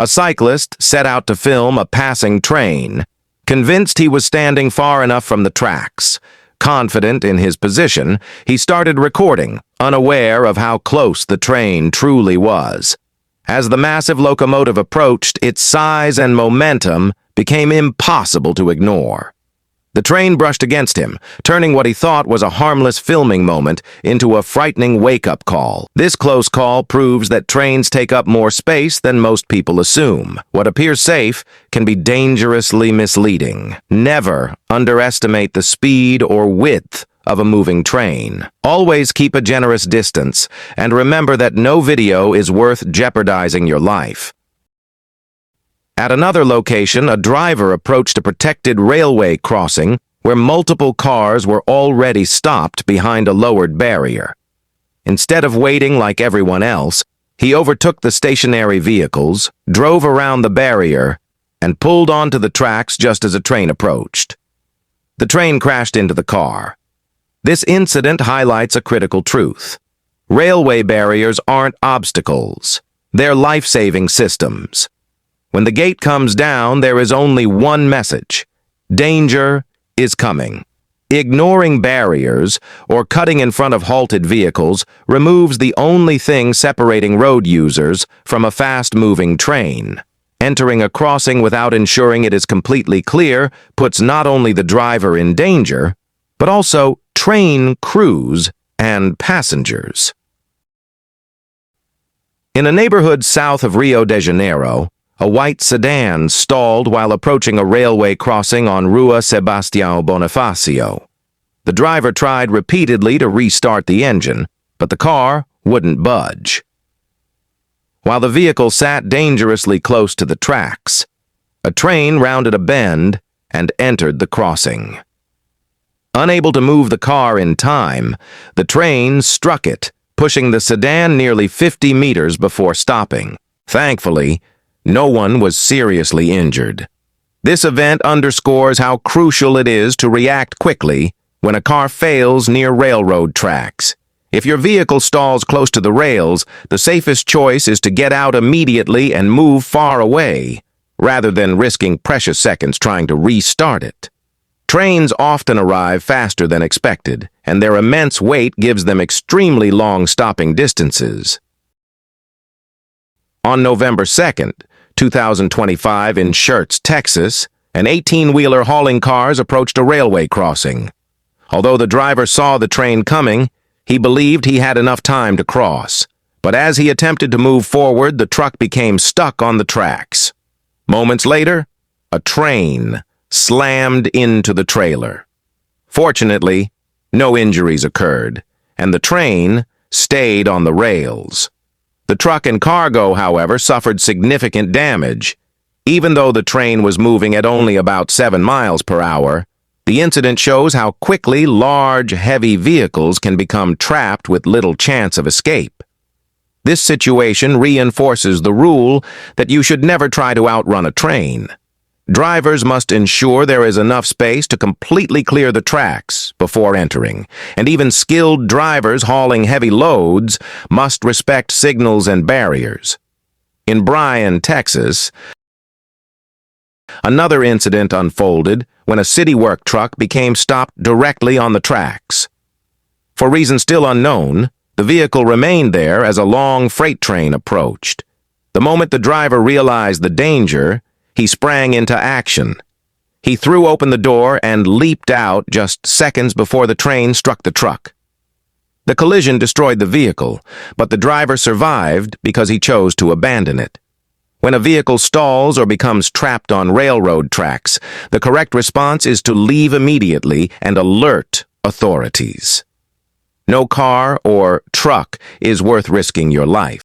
A cyclist set out to film a passing train. Convinced he was standing far enough from the tracks, confident in his position, he started recording, unaware of how close the train truly was. As the massive locomotive approached, its size and momentum became impossible to ignore. The train brushed against him, turning what he thought was a harmless filming moment into a frightening wake-up call. This close call proves that trains take up more space than most people assume. What appears safe can be dangerously misleading. Never underestimate the speed or width of a moving train. Always keep a generous distance, and remember that no video is worth jeopardizing your life. At another location, a driver approached a protected railway crossing where multiple cars were already stopped behind a lowered barrier. Instead of waiting like everyone else, he overtook the stationary vehicles, drove around the barrier, and pulled onto the tracks just as a train approached. The train crashed into the car. This incident highlights a critical truth. Railway barriers aren't obstacles. They're life-saving systems. When the gate comes down, there is only one message: danger is coming. Ignoring barriers or cutting in front of halted vehicles removes the only thing separating road users from a fast-moving train. Entering a crossing without ensuring it is completely clear puts not only the driver in danger, but also train crews and passengers. In a neighborhood south of Rio de Janeiro, a white sedan stalled while approaching a railway crossing on Rua Sebastião Bonifacio. The driver tried repeatedly to restart the engine, but the car wouldn't budge. While the vehicle sat dangerously close to the tracks, a train rounded a bend and entered the crossing. Unable to move the car in time, the train struck it, pushing the sedan nearly 50 meters before stopping. Thankfully, no one was seriously injured. This event underscores how crucial it is to react quickly when a car fails near railroad tracks. If your vehicle stalls close to the rails, the safest choice is to get out immediately and move far away, rather than risking precious seconds trying to restart it. Trains often arrive faster than expected, and their immense weight gives them extremely long stopping distances. On November 2nd, 2025 in Schertz, Texas, an 18-wheeler hauling cars approached a railway crossing. Although the driver saw the train coming, he believed he had enough time to cross. But as he attempted to move forward, the truck became stuck on the tracks. Moments later, a train slammed into the trailer. Fortunately, no injuries occurred, and the train stayed on the rails. The truck and cargo, however, suffered significant damage. Even though the train was moving at only about 7 miles per hour, the incident shows how quickly large, heavy vehicles can become trapped with little chance of escape. This situation reinforces the rule that you should never try to outrun a train. Drivers must ensure there is enough space to completely clear the tracks before entering, and even skilled drivers hauling heavy loads must respect signals and barriers. In Bryan, Texas, another incident unfolded when a city work truck became stopped directly on the tracks. For reasons still unknown, the vehicle remained there as a long freight train approached. The moment the driver realized the danger, he sprang into action. He threw open the door and leaped out just seconds before the train struck the truck. The collision destroyed the vehicle, but the driver survived because he chose to abandon it. When a vehicle stalls or becomes trapped on railroad tracks, the correct response is to leave immediately and alert authorities. No car or truck is worth risking your life.